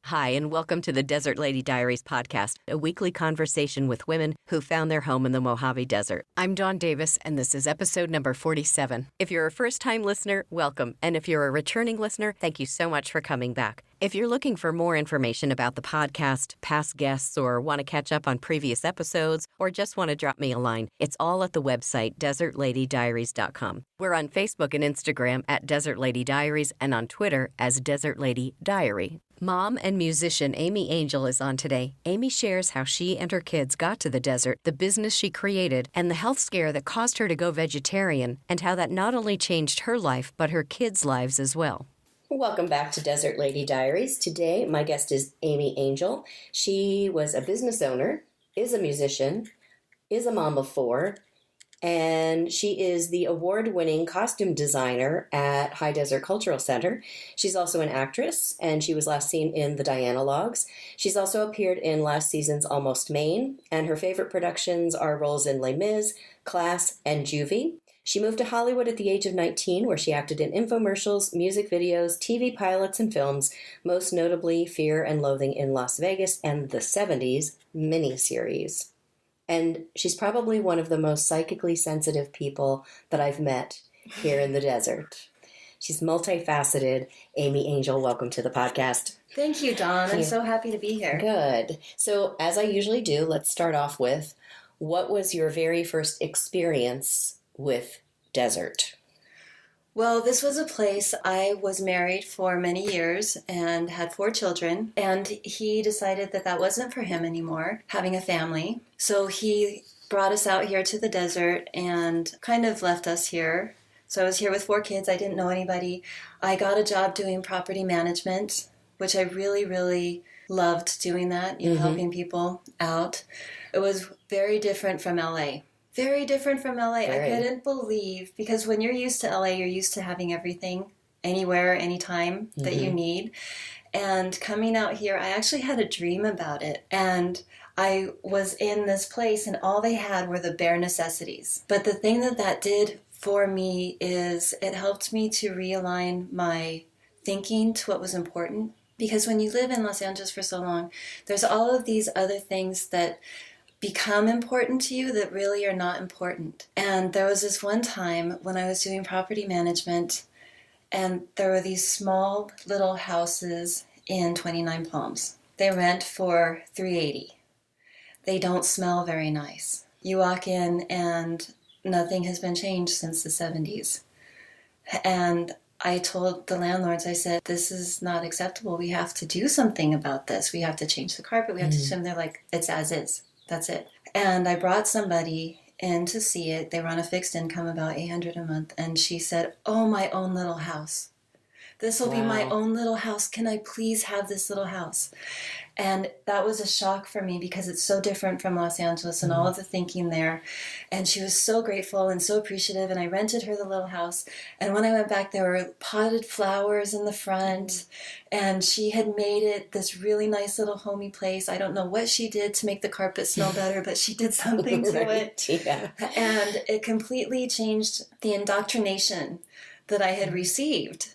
Hi, and welcome to the Desert Lady Diaries podcast, a weekly conversation with women who found their home in the Mojave Desert. I'm Dawn Davis, and this is episode number 47. If you're a first-time listener, welcome. And if you're a returning listener, thank you so much for coming back. If you're looking for more information about the podcast, past guests, or want to catch up on previous episodes, or just want to drop me a line, it's all at the website, desertladydiaries.com. We're on Facebook and Instagram at Desert Lady Diaries and on Twitter as Desert Lady Diary. Mom and musician Amy Angel is on today. Amy shares how she and her kids got to the desert, the business she created, and the health scare that caused her to go vegetarian, and how that not only changed her life, but her kids' lives as well. Welcome back to Desert Lady Diaries. Today, my guest is Amy Angel. She was a business owner, is a musician, is a mom of four, and she is the award-winning costume designer at High Desert Cultural Center. She's also an actress, and she was last seen in The Diana Logs. She's also appeared in last season's Almost Maine, and her favorite productions are roles in Les Mis, Class, and Juvie. She moved to Hollywood at the age of 19, where she acted in infomercials, music videos, TV pilots, and films, most notably Fear and Loathing in Las Vegas and the 70s miniseries. And she's probably one of the most psychically sensitive people that I've met here in the desert. She's multifaceted. Amy Angel, welcome to the podcast. Thank you, Dawn. I'm so happy to be here. Good. So, as I usually do, let's start off with, what was your very first experience with desert? Well, this was a place. I was married for many years and had 4 children, and he decided that that wasn't for him anymore, having a family. So he brought us out here to the desert and kind of left us here. So I was here with 4 kids. I didn't know anybody. I got a job doing property management, which I really, really loved doing that, helping people out. It was very different from LA. Very different from LA. I couldn't believe, because when you're used to LA, you're used to having everything, anywhere, anytime that you need. And coming out here, I actually had a dream about it. And I was in this place, and all they had were the bare necessities. But the thing that did for me is it helped me to realign my thinking to what was important. Because when you live in Los Angeles for so long, there's all of these other things that become important to you that really are not important. And there was this one time when I was doing property management, and there were these small little houses in 29 Palms. They rent for $380. They don't smell very nice. You walk in and nothing has been changed since the 70s. And I told the landlords, I said, this is not acceptable. We have to do something about this. We have to change the carpet. We have to do something. They're like, it's as is. That's it. And I brought somebody in to see it. They were on a fixed income, about $800 a month. And she said, oh, my own little house. This will be my own little house. Can I please have this little house? And that was a shock for me because it's so different from Los Angeles and all of the thinking there. And she was so grateful and so appreciative. And I rented her the little house. And when I went back, there were potted flowers in the front. And she had made it this really nice little homey place. I don't know what she did to make the carpet smell better, but she did something to it. Yeah. And it completely changed the indoctrination that I had received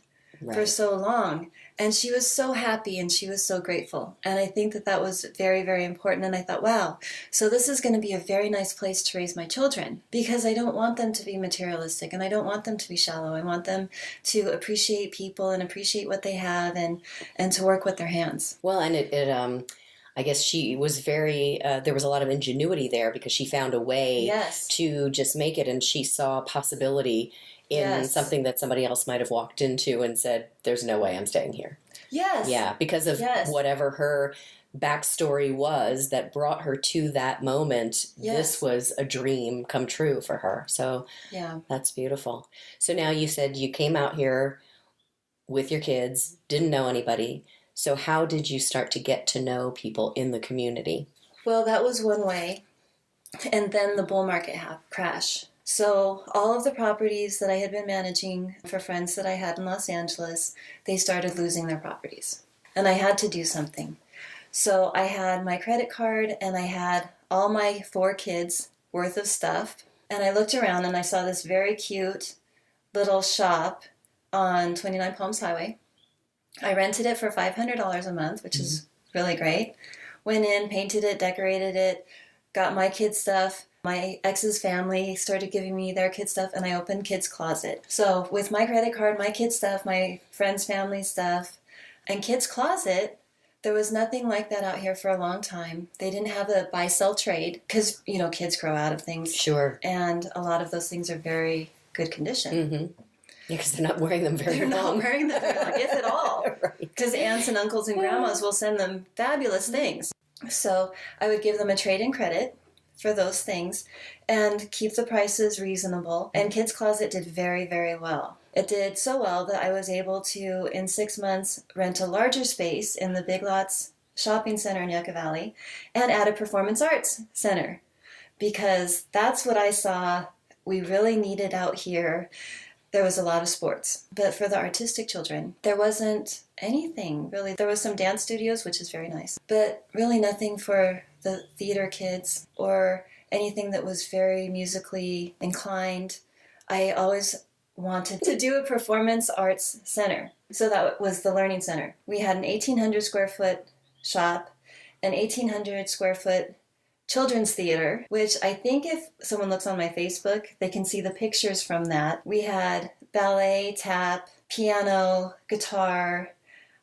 for so long. And she was so happy and she was so grateful. And I think that was very, very important. And I thought, wow, so this is going to be a very nice place to raise my children, because I don't want them to be materialistic and I don't want them to be shallow. I want them to appreciate people and appreciate what they have and to work with their hands. Well, and I guess she was very, there was a lot of ingenuity there because she found a way to just make it, and she saw possibility in something that somebody else might have walked into and said, there's no way I'm staying here. Yes. Yeah, because of whatever her backstory was that brought her to that moment. This was a dream come true for her. So that's beautiful. So now you said you came out here with your kids, didn't know anybody. So how did you start to get to know people in the community? Well, that was one way. And then the bull market crash. So all of the properties that I had been managing for friends that I had in Los Angeles, they started losing their properties. And I had to do something. So I had my credit card and I had all my 4 kids worth of stuff. And I looked around and I saw this very cute little shop on 29 Palms Highway. I rented it for $500 a month, which is really great. Went in, painted it, decorated it, got my kids' stuff. My ex's family started giving me their kids' stuff, and I opened Kids Closet. So with my credit card, my kids' stuff, my friends' family stuff, and Kids Closet, there was nothing like that out here for a long time. They didn't have a buy-sell trade because, kids grow out of things. Sure. And a lot of those things are very good condition. Mm-hmm. Yeah, because they're not wearing them very long. They're not wearing them very long, if at all. Because Right. aunts and uncles and grandmas will send them fabulous things. So I would give them a trade-in credit for those things and keep the prices reasonable. And Kids Closet did very, very well. It did so well that I was able to, in 6 months, rent a larger space in the Big Lots shopping center in Yucca Valley and add a performance arts center, because that's what I saw we really needed out here. There was a lot of sports, but for the artistic children, there wasn't anything really. There was some dance studios, which is very nice, but really nothing for the theater kids or anything that was very musically inclined. I always wanted to do a performance arts center. So that was the learning center. We had an 1,800 square foot shop, an 1,800 square foot children's theater, which I think if someone looks on my Facebook, they can see the pictures from that. We had ballet, tap, piano, guitar.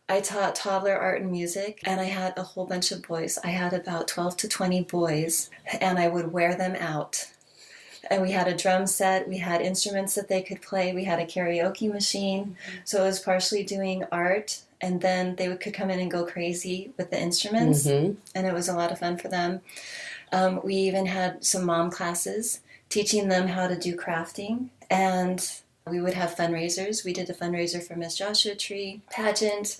I taught toddler art and music, and I had a whole bunch of boys. I had about 12 to 20 boys, and I would wear them out. And we had a drum set, we had instruments that they could play, we had a karaoke machine. So it was partially doing art, and then they could come in and go crazy with the instruments, and it was a lot of fun for them. We even had some mom classes teaching them how to do crafting, and we would have fundraisers. We did a fundraiser for Miss Joshua Tree pageant.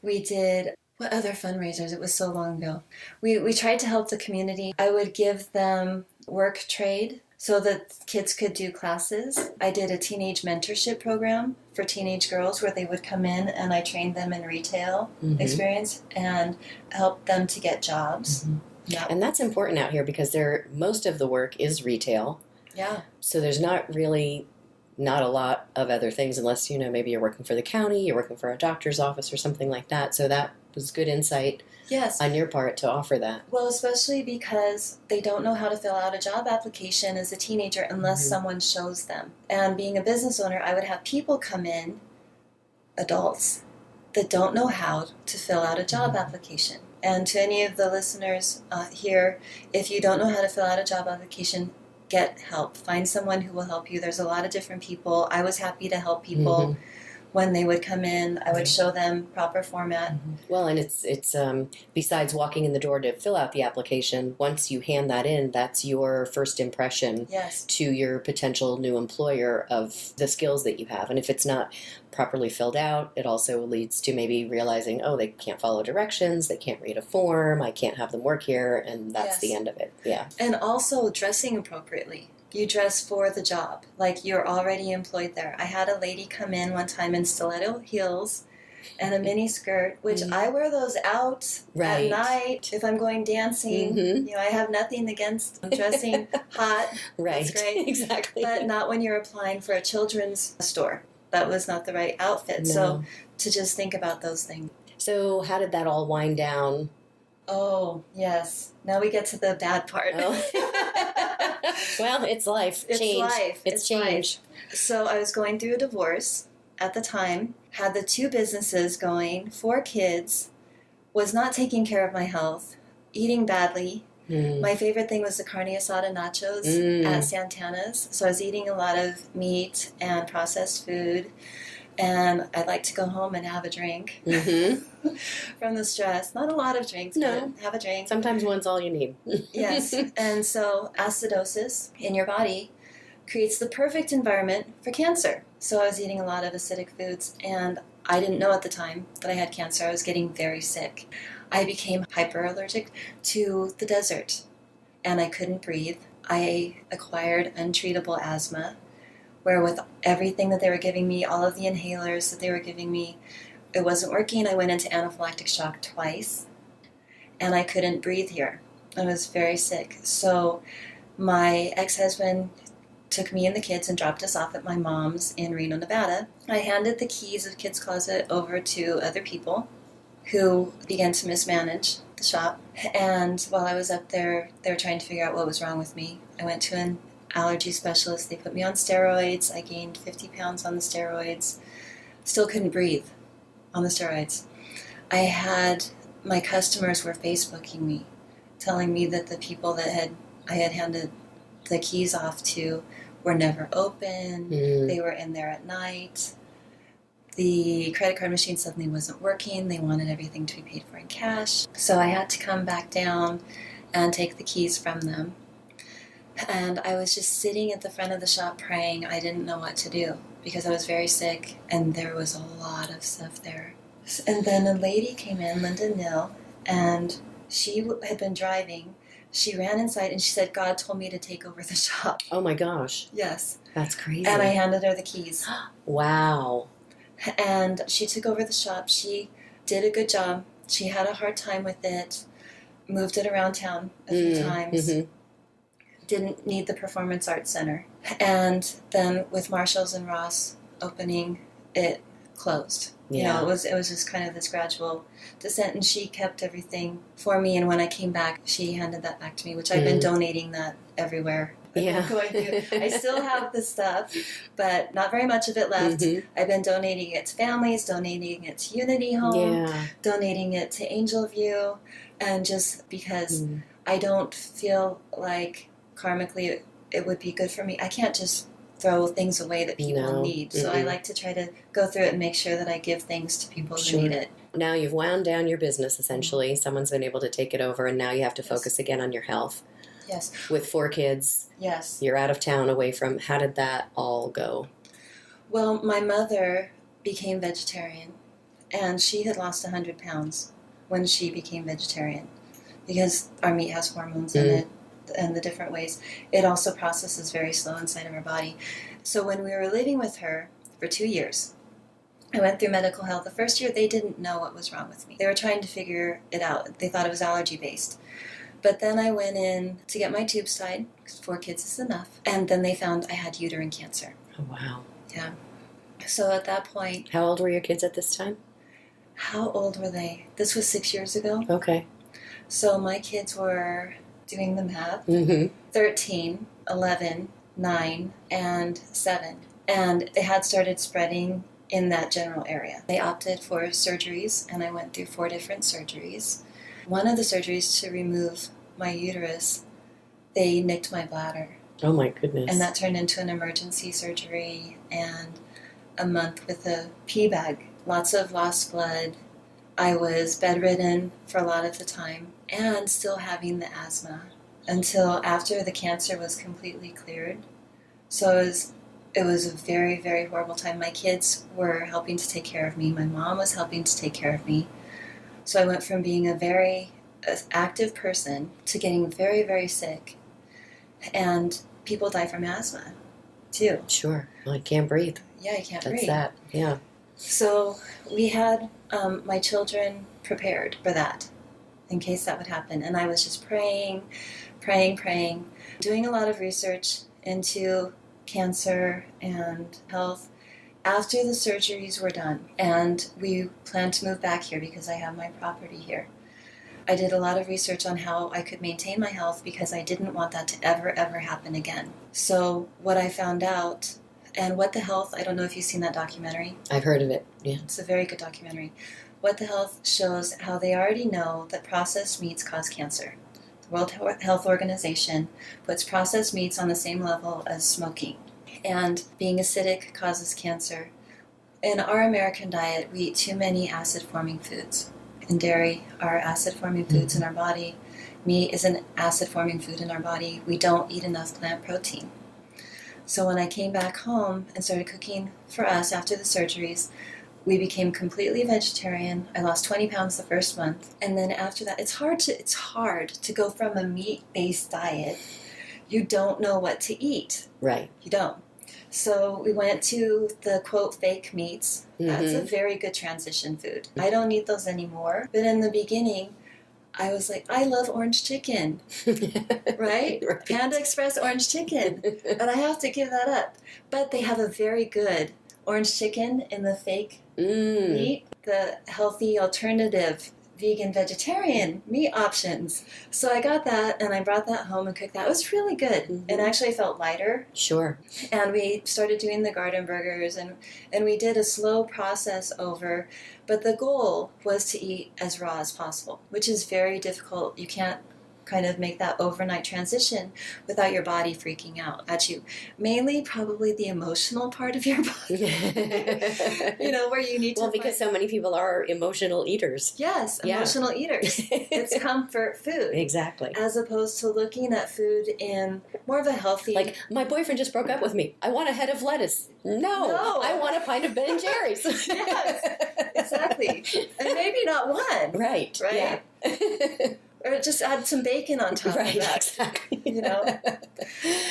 We did, what other fundraisers? It was so long ago. We tried to help the community. I would give them work trade so that kids could do classes. I did a teenage mentorship program for teenage girls where they would come in and I trained them in retail experience and helped them to get jobs. Yeah. And that's important out here because most of the work is retail. Yeah. So there's not a lot of other things unless, maybe you're working for the county, you're working for a doctor's office or something like that. So that was good insight on your part to offer that. Well, especially because they don't know how to fill out a job application as a teenager unless someone shows them. And being a business owner, I would have people come in, adults, that don't know how to fill out a job application. And to any of the listeners here, if you don't know how to fill out a job application, get help. Find someone who will help you. There's a lot of different people. I was happy to help people when they would come in. I would show them proper format. Well, and it's besides walking in the door to fill out the application, once you hand that in, that's your first impression to your potential new employer of the skills that you have. And if it's not properly filled out, it also leads to maybe realizing, they can't follow directions, they can't read a form, I can't have them work here, and that's the end of it. Yeah. And also dressing appropriately. You dress for the job, like you're already employed there. I had a lady come in one time in stiletto heels and a mini skirt, which I wear those out at night if I'm going dancing. I have nothing against dressing hot. Right. That's great. Exactly. But not when you're applying for a children's store. That was not the right outfit. No. So to just think about those things. So how did that all wind down? Oh, yes. Now we get to the bad part. Well, it's life. It's change. life. It's change. Life. So I was going through a divorce at the time, had the 2 businesses going, 4 kids, was not taking care of my health, eating badly. My favorite thing was the carne asada nachos at Santana's. So I was eating a lot of meat and processed food. And I'd like to go home and have a drink from the stress. Not a lot of drinks, but have a drink. Sometimes one's all you need. Yes. And so acidosis in your body creates the perfect environment for cancer. So I was eating a lot of acidic foods, and I didn't know at the time that I had cancer. I was getting very sick. I became hyperallergic to the desert, and I couldn't breathe. I acquired untreatable asthma, where with everything that they were giving me, all of the inhalers that they were giving me, it wasn't working. I went into anaphylactic shock twice, and I couldn't breathe here. I was very sick. So my ex-husband took me and the kids and dropped us off at my mom's in Reno, Nevada. I handed the keys of Kids Closet over to other people who began to mismanage the shop. And while I was up there, they were trying to figure out what was wrong with me. I went to an allergy specialist. They put me on steroids. I gained 50 pounds on the steroids. Still couldn't breathe on the steroids. My customers were Facebooking me, telling me that the people that I had handed the keys off to were never open. They were in there at night. The credit card machine suddenly wasn't working. They wanted everything to be paid for in cash. So I had to come back down and take the keys from them. And I was just sitting at the front of the shop praying. I didn't know what to do because I was very sick and there was a lot of stuff there. And then a lady came in, Linda Nill, and she had been driving. She ran inside and she said, God told me to take over the shop. Oh my gosh. Yes. That's crazy. And I handed her the keys. Wow. And she took over the shop. She did a good job. She had a hard time with it. Moved it around town a few times. Didn't need the Performance Arts Center. And then with Marshalls and Ross opening, it closed. Yeah. It was just kind of this gradual descent, and she kept everything for me. And when I came back, she handed that back to me, which I've been donating that everywhere. Yeah. I still have the stuff, but not very much of it left. I've been donating it to families, donating it to Unity Home, donating it to Angel View, and just because I don't feel like karmically it would be good for me. I can't just throw things away that people need. So I like to try to go through it and make sure that I give things to people who need it. Now you've wound down your business, essentially. Someone's been able to take it over, and now you have to focus again on your health. Yes. With 4 kids. Yes. You're out of town, away from. How did that all go? Well, my mother became vegetarian, and she had lost 100 pounds when she became vegetarian because our meat has hormones in it. And the different ways. It also processes very slow inside of our body. So when we were living with her for 2 years, I went through medical health. The first year, they didn't know what was wrong with me. They were trying to figure it out. They thought it was allergy-based. But then I went in to get my tubes tied, because 4 kids is enough. And then they found I had uterine cancer. Oh, wow. Yeah. So at that point... How old were your kids at this time? How old were they? This was 6 years ago. Okay. So my kids were... doing the math, 13, 11, 9, and 7. And it had started spreading in that general area. They opted for surgeries, and I went through 4 different surgeries. One of the surgeries to remove my uterus, they nicked my bladder. Oh my goodness. And that turned into an emergency surgery and a month with a pee bag. Lots of lost blood. I was bedridden for a lot of the time and still having the asthma until after the cancer was completely cleared. So it was a very, very horrible time. My kids were helping to take care of me. My mom was helping to take care of me. So I went from being a very active person to getting very, very sick. And people die from asthma, too. Sure. Well, I can't breathe. Yeah, you can't That's breathe. that, yeah. So we had my children prepared for that, in case that would happen. And I was just praying, doing a lot of research into cancer and health after the surgeries were done. And we planned to move back here because I have my property here. I did a lot of research on how I could maintain my health because I didn't want that to ever, ever happen again. So what I found out, and What the Health, I don't know if you've seen that documentary. I've heard of it, yeah. It's a very good documentary. What the Health shows how they already know that processed meats cause cancer. The World Health Organization puts processed meats on the same level as smoking. And being acidic causes cancer. In our American diet, we eat too many acid-forming foods. And dairy are acid-forming foods in our body. Meat is an acid-forming food in our body. We don't eat enough plant protein. So when I came back home and started cooking for us after the surgeries, we became completely vegetarian. I lost 20 pounds the first month. And then after that, it's hard to go from a meat-based diet. You don't know what to eat. Right. You don't. So we went to the, quote, fake meats. That's a very good transition food. I don't eat those anymore. But in the beginning, I was like, I love orange chicken, right? Panda Express orange chicken. And I have to give that up. But they have a very good orange chicken in the fake meat, the healthy alternative vegan vegetarian meat options. So I got that and I brought that home and cooked that. It was really good. And actually felt lighter. Sure. And we started doing the garden burgers and we did a slow process over, but the goal was to eat as raw as possible, which is very difficult. You can't kind of make that overnight transition without your body freaking out at you. Mainly probably the emotional part of your body. Where you need to... Well, because so many people are emotional eaters. Yes, emotional eaters. It's comfort food. Exactly. As opposed to looking at food in more of a healthy... Like, my boyfriend just broke up with me. I want a head of lettuce. No. I want a pint of Ben & Jerry's. Yes, exactly. And maybe not one. Right. Yeah. Or just add some bacon on top of that. Exactly.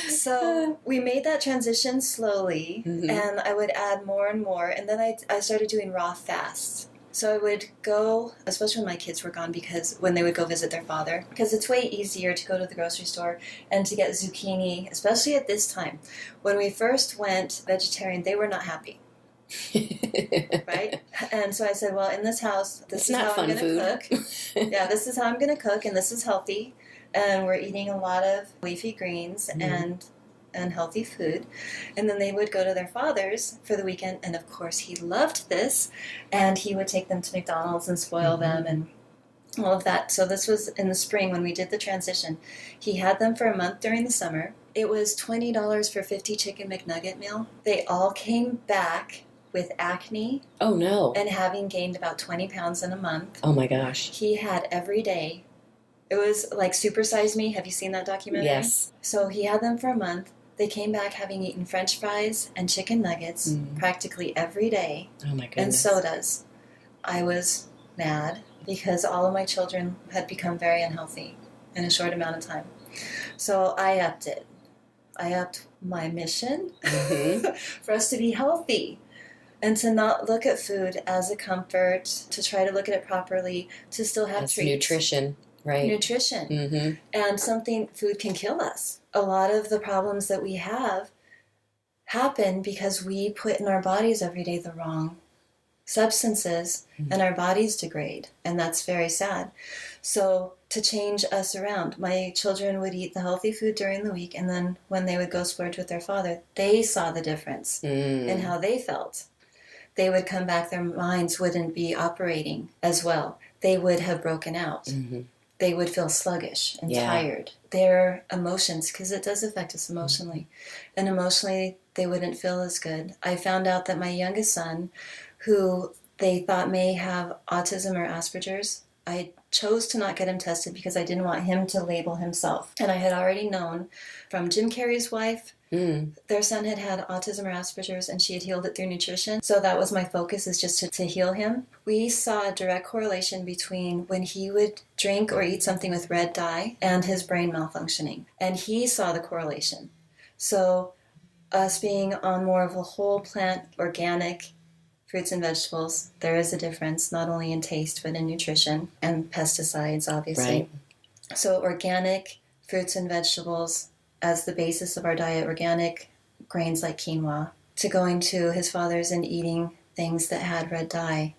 So we made that transition slowly, and I would add more and more. And then I started doing raw fasts. So I would go, especially when my kids were gone, because when they would go visit their father, because it's way easier to go to the grocery store and to get zucchini, especially at this time. When we first went vegetarian, they were not happy. Right? And so I said, well, in this house, this is how I'm going to cook. Yeah, this is how I'm going to cook, and this is healthy. And we're eating a lot of leafy greens and healthy food. And then they would go to their father's for the weekend, and of course he loved this, and he would take them to McDonald's and spoil them and all of that. So this was in the spring when we did the transition. He had them for a month during the summer. It was $20 for 50 chicken McNugget meal. They all came back with acne. Oh, no. And having gained about 20 pounds in a month. Oh, my gosh. He had every day. It was like Super Size Me. Have you seen that documentary? Yes. So he had them for a month. They came back having eaten French fries and chicken nuggets practically every day. Oh, my goodness. And sodas. I was mad because all of my children had become very unhealthy in a short amount of time. So I upped it. I upped my mission for us to be healthy. And to not look at food as a comfort, to try to look at it properly, to still have That's treats. Nutrition, right? Nutrition. And something, food can kill us. A lot of the problems that we have happen because we put in our bodies every day the wrong substances, and our bodies degrade. And that's very sad. So to change us around, my children would eat the healthy food during the week, and then when they would go splurge with their father, they saw the difference in how they felt. They would come back, their minds wouldn't be operating as well. They would have broken out. They would feel sluggish and tired. Their emotions, because it does affect us emotionally, and emotionally they wouldn't feel as good. I found out that my youngest son, who they thought may have autism or Asperger's, I chose to not get him tested because I didn't want him to label himself. And I had already known from Jim Carrey's wife, their son had had autism or Asperger's, and she had healed it through nutrition. So that was my focus, is just to heal him. We saw a direct correlation between when he would drink or eat something with red dye and his brain malfunctioning. And he saw the correlation. So us being on more of a whole plant, organic fruits and vegetables, there is a difference, not only in taste, but in nutrition, and pesticides, obviously. Right. So organic fruits and vegetables as the basis of our diet, organic grains like quinoa, to going to his father's and eating things that had red dye.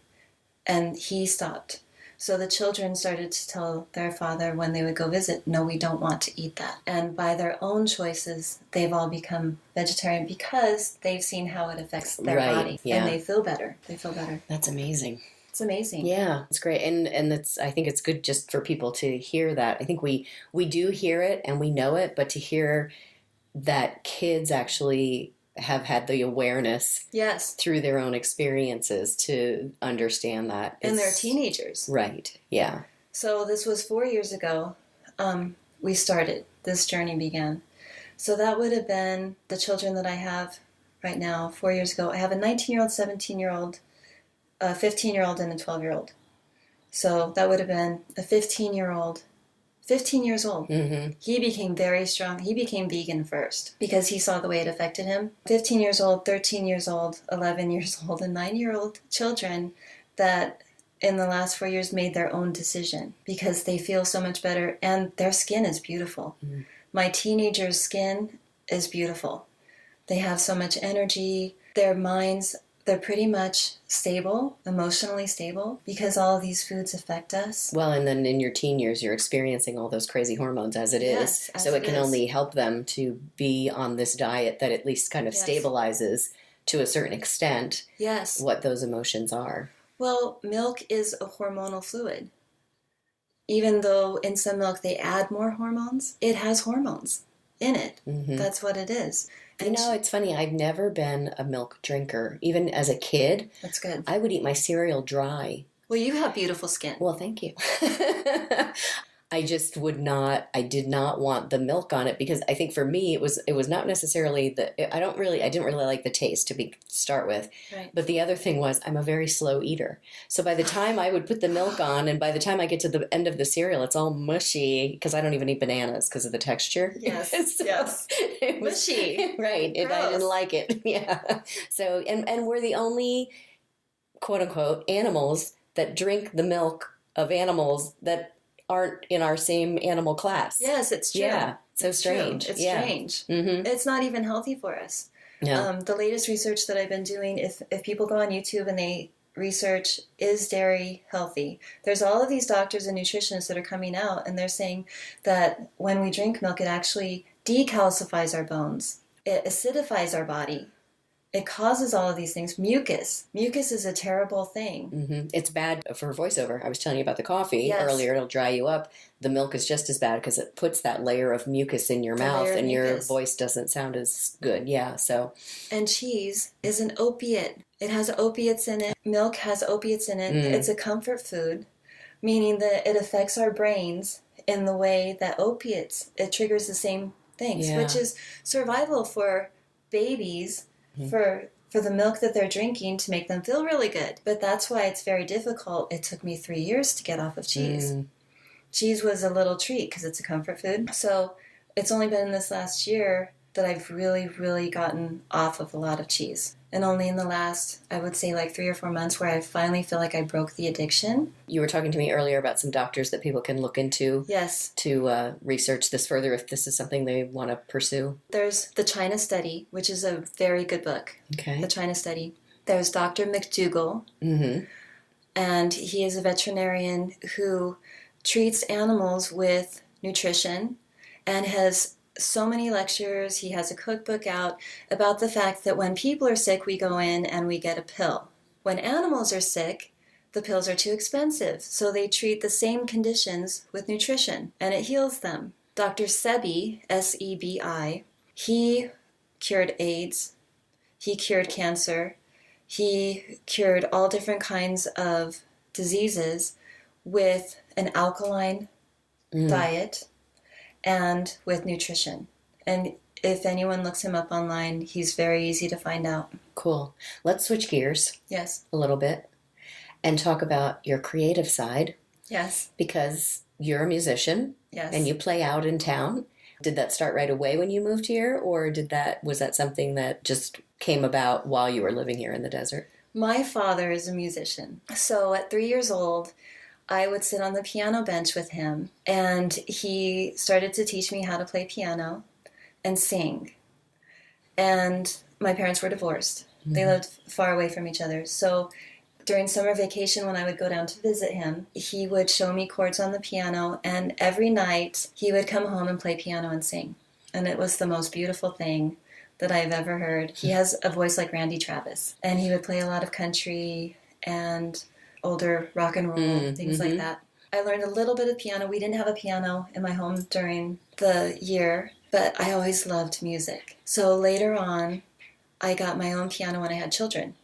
And he stopped. So the children started to tell their father when they would go visit, no, we don't want to eat that. And by their own choices, they've all become vegetarian because they've seen how it affects their body. Yeah. And they feel better. That's amazing. It's amazing. Yeah, it's great. And that's, I think it's good just for people to hear that. I think we do hear it and we know it, but to hear that kids actually have had the awareness through their own experiences to understand that. And they're teenagers. Right, yeah. So this was 4 years ago. We started, this journey began. So that would have been the children that I have right now 4 years ago. I have a 19-year-old, 17-year-old, a 15-year-old, and a 12-year-old. So that would have been a 15-year-old, 15 years old. He became very strong. He became vegan first because he saw the way it affected him. 15 years old, 13 years old, 11 years old, and 9-year-old children that in the last 4 years made their own decision because they feel so much better and their skin is beautiful. Mm. My teenager's skin is beautiful. They have so much energy. Their minds, they're pretty much stable, emotionally stable, because all of these foods affect us. Well, and then in your teen years, you're experiencing all those crazy hormones as it is. Yes, so it can only help them to be on this diet that at least kind of stabilizes to a certain extent what those emotions are. Well, milk is a hormonal fluid. Even though in some milk they add more hormones, it has hormones in it. Mm-hmm. That's what it is. And it's funny. I've never been a milk drinker. Even as a kid. That's good. I would eat my cereal dry. Well, you have beautiful skin. Well, thank you. I just I did not want the milk on it because I think for me it was not necessarily I didn't really like the taste to start with. Right. But the other thing was I'm a very slow eater. So by the time I would put the milk on and by the time I get to the end of the cereal, it's all mushy because I don't even eat bananas because of the texture. Yes. So yes. It was, mushy. Right. And I didn't like it. Yeah. So, and we're the only quote unquote animals that drink the milk of animals that aren't in our same animal class. Yes, it's true. Yeah, so strange. True. It's strange. Mm-hmm. It's not even healthy for us. No. The latest research that I've been doing, if people go on YouTube and they research, is dairy healthy? There's all of these doctors and nutritionists that are coming out and they're saying that when we drink milk, it actually decalcifies our bones. It acidifies our body. It causes all of these things. Mucus. Mucus is a terrible thing. Mm-hmm. It's bad for voiceover. I was telling you about the coffee earlier. It'll dry you up. The milk is just as bad because it puts that layer of mucus in your mouth and your voice doesn't sound as good. Yeah, so. And cheese is an opiate. It has opiates in it. Milk has opiates in it. It's a comfort food, meaning that it affects our brains in the way that opiates, it triggers the same things, which is survival for babies. For the milk that they're drinking to make them feel really good. But that's why it's very difficult. It took me 3 years to get off of cheese. Cheese was a little treat because it's a comfort food. So it's only been in this last year that I've really, really gotten off of a lot of cheese. And only in the last, I would say 3 or 4 months where I finally feel like I broke the addiction. You were talking to me earlier about some doctors that people can look into. Yes. To research this further if this is something they want to pursue. There's the China Study, which is a very good book. Okay. The China Study. There's Dr. McDougal. Mm-hmm. And he is a veterinarian who treats animals with nutrition and has so many lectures. He has a cookbook out about the fact that when people are sick, we go in and we get a pill. When animals are sick, the pills are too expensive, so they treat the same conditions with nutrition, and it heals them. Dr. Sebi, S-E-B-I, he cured AIDS, he cured cancer, he cured all different kinds of diseases with an alkaline diet and with nutrition. And if anyone looks him up online, he's very easy to find out. Cool. Let's switch gears. Yes. A little bit and talk about your creative side. Yes. Because you're a musician. Yes. And you play out in town. Did that start right away when you moved here, or was that something that just came about while you were living here in the desert? My father is a musician. So at 3 years old, I would sit on the piano bench with him, and he started to teach me how to play piano and sing. And my parents were divorced. Mm-hmm. They lived far away from each other. So during summer vacation, when I would go down to visit him, he would show me chords on the piano, and every night he would come home and play piano and sing. And it was the most beautiful thing that I've ever heard. He has a voice like Randy Travis, and he would play a lot of country and older rock and roll, things like that. I learned a little bit of piano. We didn't have a piano in my home during the year, but I always loved music. So later on, I got my own piano when I had children.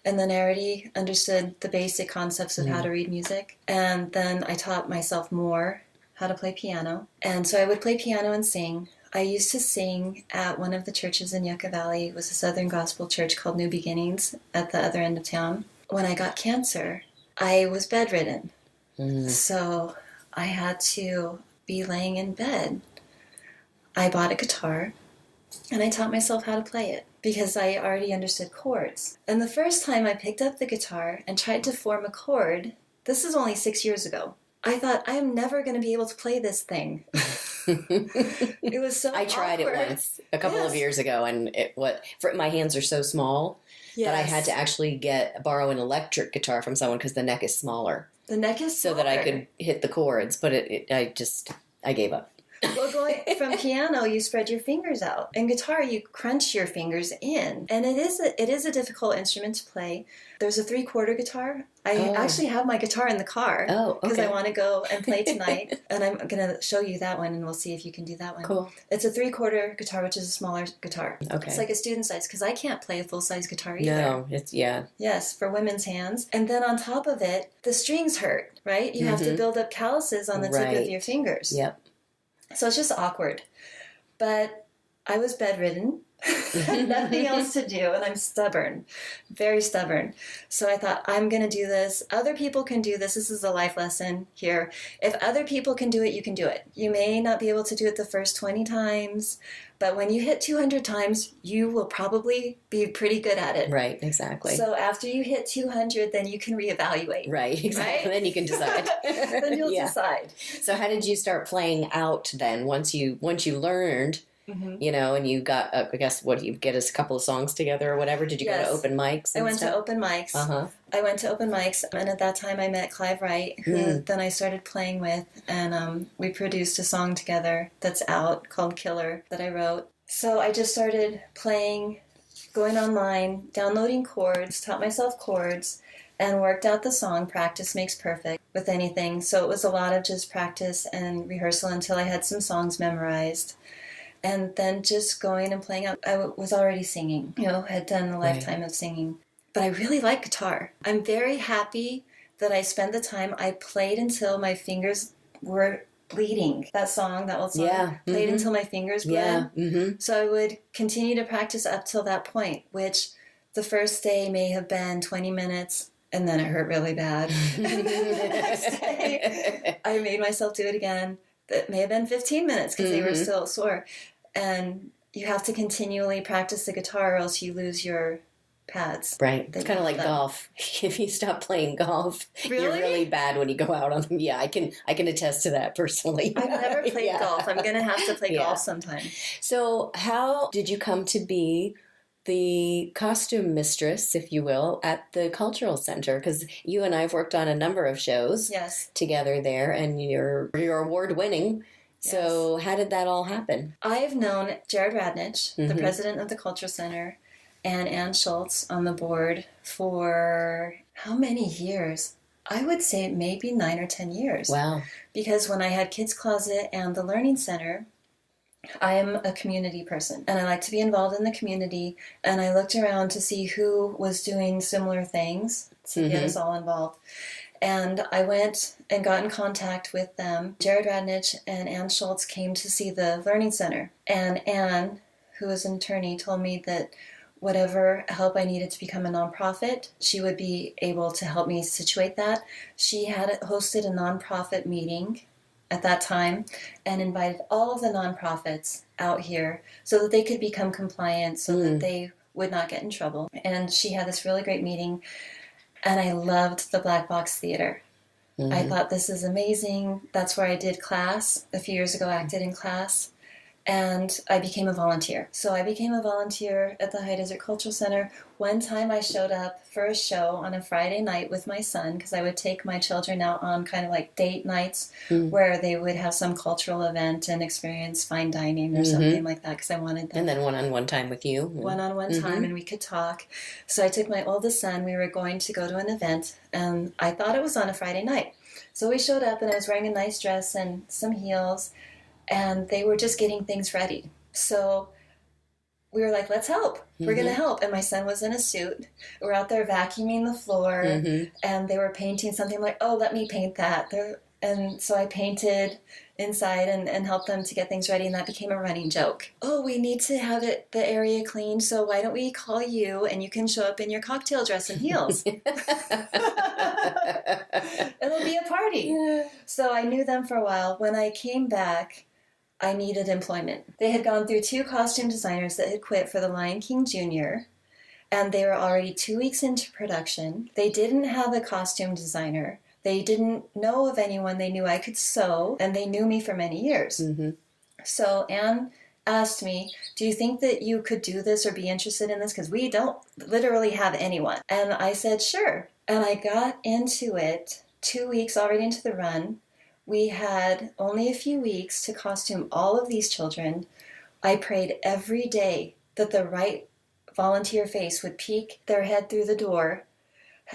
And then I already understood the basic concepts of how to read music. And then I taught myself more how to play piano. And so I would play piano and sing. I used to sing at one of the churches in Yucca Valley. It was a Southern Gospel church called New Beginnings at the other end of town. When I got cancer, I was bedridden. So I had to be laying in bed. I bought a guitar And I taught myself how to play it because I already understood chords. And the first time I picked up the guitar and tried to form a chord, this is only 6 years ago, I thought, I am never going to be able to play this thing. It was so I tried awkward. it once a couple of years ago, and my hands are so small that I had to actually borrow an electric guitar from someone because the neck is smaller. The neck is smaller. So that I could hit the chords, but I gave up. Well, going from piano, you spread your fingers out. In guitar, you crunch your fingers in. And it is a difficult instrument to play. There's a 3/4 guitar. I actually have my guitar in the car. Oh, okay. Because I want to go and play tonight. And I'm going to show you that one, and we'll see if you can do that one. Cool. It's a 3/4 guitar, which is a smaller guitar. Okay. It's like a student size, because I can't play a full-size guitar either. No, yeah. Yes, for women's hands. And then on top of it, the strings hurt, right? You have to build up calluses on the tip of your fingers. Yep. So it's just awkward. But I was bedridden, nothing else to do, and I'm stubborn, very stubborn. So I thought, I'm going to do this. Other people can do this. This is a life lesson here. If other people can do it, you can do it. You may not be able to do it the first 20 times, but when you hit 200 times, you will probably be pretty good at it. Right, exactly. So after you hit 200, then you can reevaluate. Right, exactly. Right? Then you can decide. Then you'll decide. So how did you start playing out then? Once you learned, and you got, I guess, what, you get us a couple of songs together or whatever? Did you go to open mics? I went to open mics. I went to open mics, and at that time I met Clive Wright, who then I started playing with, and we produced a song together that's out called Killer that I wrote. So I just started playing, going online, downloading chords, taught myself chords, and worked out the song. Practice makes perfect with anything. So it was a lot of just practice and rehearsal until I had some songs memorized. And then just going and playing out. I was already singing, had done a lifetime of singing. But I really like guitar. I'm very happy that I spent the time. I played until my fingers were bleeding. That old song, played until my fingers bled. Yeah. So I would continue to practice up till that point, which the first day may have been 20 minutes, and then it hurt really bad. And then the next day, I made myself do it again. It may have been 15 minutes because they were still sore. And you have to continually practice the guitar or else you lose your pads. Right. It's kind of like golf. If you stop playing golf, you're really bad when you go out on them. Yeah, I can attest to that personally. I've never played golf. I'm going to have to play golf sometime. So how did you come to be the costume mistress, if you will, at the cultural center? Because you and I have worked on a number of shows together there, and you're award-winning. So how did that all happen? I've known Jared Radnich, the president of the Cultural Center, and Ann Schultz on the board for how many years? I would say maybe 9 or 10 years. Wow. Because when I had Kids Closet and the Learning Center, I am a community person, and I like to be involved in the community, and I looked around to see who was doing similar things to get us all involved. And I went and got in contact with them. Jared Radnich and Ann Schultz came to see the Learning Center. And Ann, who is an attorney, told me that whatever help I needed to become a nonprofit, she would be able to help me situate that. She had hosted a nonprofit meeting at that time and invited all of the nonprofits out here so that they could become compliant, so that they would not get in trouble. And she had this really great meeting. And I loved the Black Box Theater. I thought, this is amazing. That's where I did class. A few years ago, I acted in class. And I became a volunteer. So I became a volunteer at the High Desert Cultural Center. One time I showed up for a show on a Friday night with my son, because I would take my children out on kind of like date nights where they would have some cultural event and experience fine dining or something like that, because I wanted them. And then one-on-one time with you. One-on-one time, and we could talk. So I took my oldest son. We were going to go to an event, and I thought it was on a Friday night. So we showed up, and I was wearing a nice dress and some heels, and they were just getting things ready. So we were like, let's help. We're going to help. And my son was in a suit. We're out there vacuuming the floor, and they were painting something. Like, oh, let me paint that. And so I painted inside and helped them to get things ready, and that became a running joke. Oh, we need to have the area cleaned, so why don't we call you, and you can show up in your cocktail dress and heels. It'll be a party. So I knew them for a while. When I came back, I needed employment. They had gone through 2 costume designers that had quit for The Lion King Jr., and they were already 2 weeks into production. They didn't have a costume designer. They didn't know of anyone. They knew I could sew, and they knew me for many years. Mm-hmm. So Anne asked me, do you think that you could do this or be interested in this? Because we don't literally have anyone. And I said, sure. And I got into it 2 weeks already into the run. We had only a few weeks to costume all of these children. I prayed every day that the right volunteer face would peek their head through the door,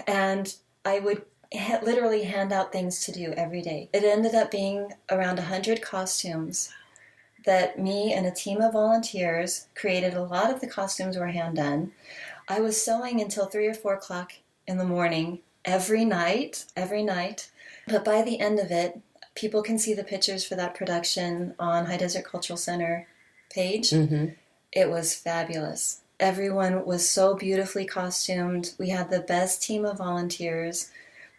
and I would literally hand out things to do every day. It ended up being around 100 costumes that me and a team of volunteers created. A lot of the costumes were hand done. I was sewing until 3 or 4 o'clock in the morning every night. But by the end of it, people can see the pictures for that production on High Desert Cultural Center page. Mm-hmm. It was fabulous. Everyone was so beautifully costumed. We had the best team of volunteers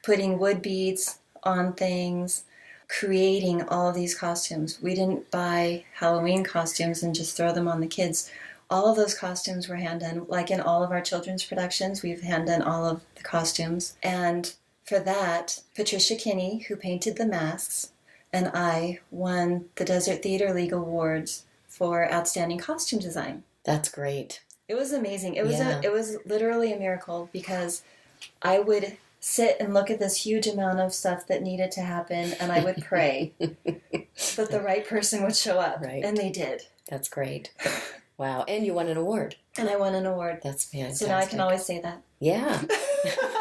putting wood beads on things, creating all of these costumes. We didn't buy Halloween costumes and just throw them on the kids. All of those costumes were hand done. Like in all of our children's productions, we've hand done all of the costumes. And for that, Patricia Kinney, who painted the masks, and I won the Desert Theater League Awards for Outstanding Costume Design. That's great. It was amazing. It was literally a miracle, because I would sit and look at this huge amount of stuff that needed to happen, and I would pray that the right person would show up, right. And they did. That's great. Wow. And you won an award. And I won an award. That's fantastic. So now I can always say that. Yeah,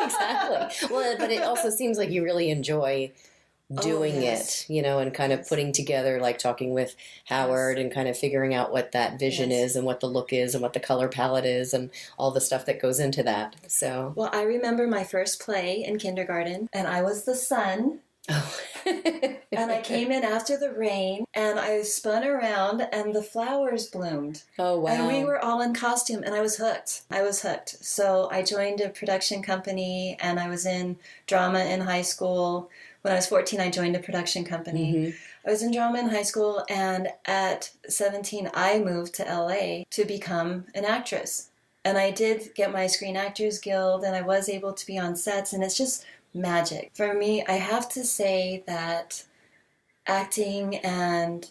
exactly. Well, but it also seems like you really enjoy doing it, and kind of putting together, like talking with Howard and kind of figuring out what that vision is and what the look is and what the color palette is and all the stuff that goes into that. So, well, I remember my first play in kindergarten, and I was the sun. Oh. And I came in after the rain, and I spun around, and the flowers bloomed. Oh, wow. And we were all in costume, and I was hooked. So I joined a production company, and I was in drama in high school. When I was 14, I joined a production company. Mm-hmm. I was in drama in high school, and at 17, I moved to LA to become an actress. And I did get my Screen Actors Guild, and I was able to be on sets, and it's just magic. For me, I have to say that acting and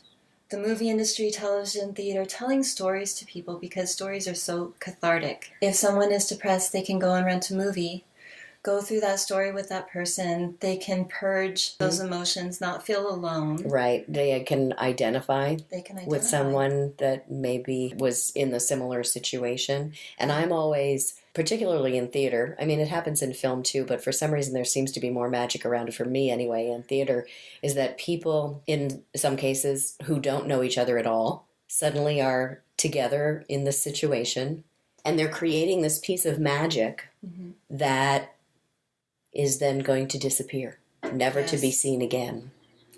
the movie industry, television, theater, telling stories to people, because stories are so cathartic. If someone is depressed, they can go and rent a movie, go through that story with that person. They can purge those emotions, not feel alone. Right. They can identify with someone that maybe was in the similar situation. And I'm always, particularly in theater, I mean, it happens in film too, but for some reason there seems to be more magic around it, for me anyway, in theater, is that people, in some cases, who don't know each other at all, suddenly are together in this situation, and they're creating this piece of magic that is then going to disappear, never to be seen again.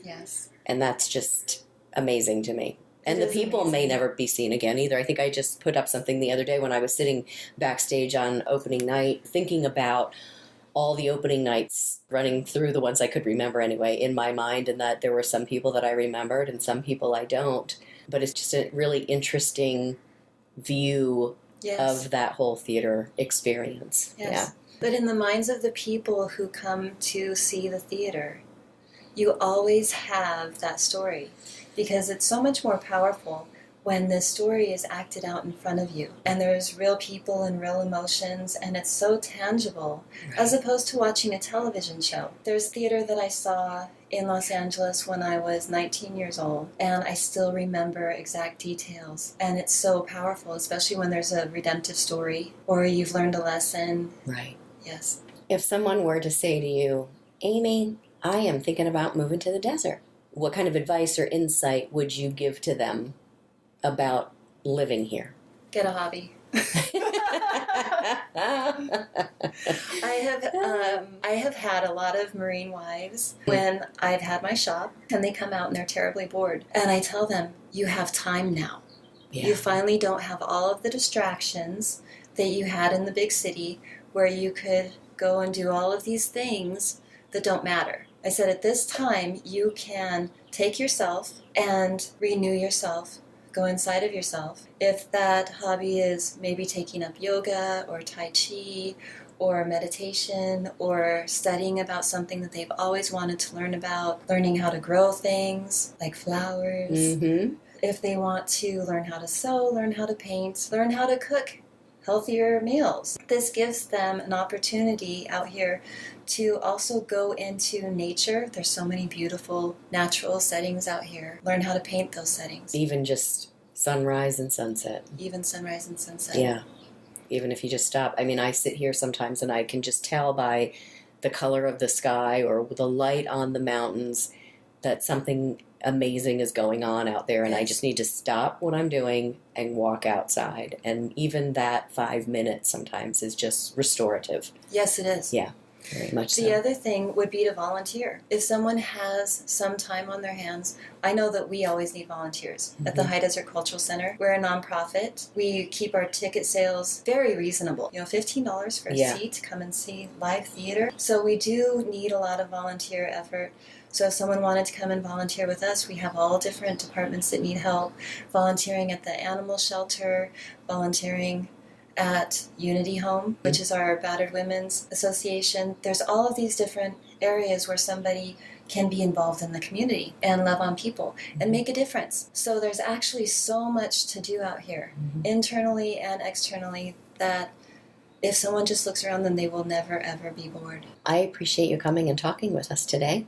Yes. And that's just amazing to me. And the people may never be seen again either. I think I just put up something the other day when I was sitting backstage on opening night, thinking about all the opening nights, running through the ones I could remember anyway in my mind, and that there were some people that I remembered and some people I don't. But it's just a really interesting view of that whole theater experience. Yes. Yeah. But in the minds of the people who come to see the theater, you always have that story, because it's so much more powerful when the story is acted out in front of you, and there's real people and real emotions, and it's so tangible, as opposed to watching a television show. There's theater that I saw in Los Angeles when I was 19 years old, and I still remember exact details, and it's so powerful, especially when there's a redemptive story or you've learned a lesson. Right. Yes. If someone were to say to you, Amy, I am thinking about moving to the desert, what kind of advice or insight would you give to them about living here? Get a hobby. I have had a lot of Marine wives when I've had my shop, and they come out and they're terribly bored. And I tell them, you have time now. Yeah. You finally don't have all of the distractions that you had in the big city, where you could go and do all of these things that don't matter. I said, at this time, you can take yourself and renew yourself, go inside of yourself. If that hobby is maybe taking up yoga or Tai Chi or meditation or studying about something that they've always wanted to learn about, learning how to grow things like flowers. Mm-hmm. If they want to learn how to sew, learn how to paint, learn how to cook healthier meals. This gives them an opportunity out here to also go into nature. There's so many beautiful natural settings out here. Learn how to paint those settings. Even just sunrise and sunset. Even sunrise and sunset. Yeah. Even if you just stop. I mean, I sit here sometimes and I can just tell by the color of the sky or the light on the mountains that something amazing is going on out there, and yes. I just need to stop what I'm doing and walk outside. And even that 5 minutes sometimes is just restorative. Yes, it is. Yeah, very much so. The other thing would be to volunteer. If someone has some time on their hands, I know that we always need volunteers. Mm-hmm. At the High Desert Cultural Center, we're a nonprofit. We keep our ticket sales very reasonable. $15 for a seat to come and see live theater. So we do need a lot of volunteer effort. So if someone wanted to come and volunteer with us, we have all different departments that need help. Volunteering at the animal shelter, volunteering at Unity Home, which is our Battered Women's Association. There's all of these different areas where somebody can be involved in the community and love on people and make a difference. So there's actually so much to do out here, internally and externally, that if someone just looks around, then they will never, ever be bored. I appreciate you coming and talking with us today.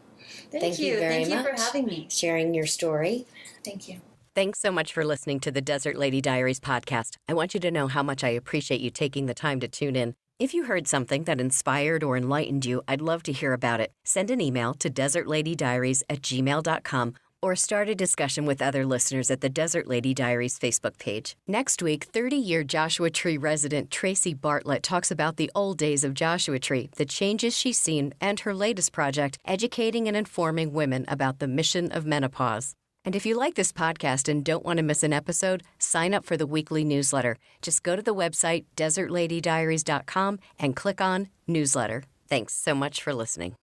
Thank you very much. Thank you for having me. Sharing your story. Thank you. Thanks so much for listening to the Desert Lady Diaries podcast. I want you to know how much I appreciate you taking the time to tune in. If you heard something that inspired or enlightened you, I'd love to hear about it. Send an email to desertladydiaries@gmail.com or start a discussion with other listeners at the Desert Lady Diaries Facebook page. Next week, 30-year Joshua Tree resident Tracy Bartlett talks about the old days of Joshua Tree, the changes she's seen, and her latest project, educating and informing women about the mission of menopause. And if you like this podcast and don't want to miss an episode, sign up for the weekly newsletter. Just go to the website, desertladydiaries.com, and click on Newsletter. Thanks so much for listening.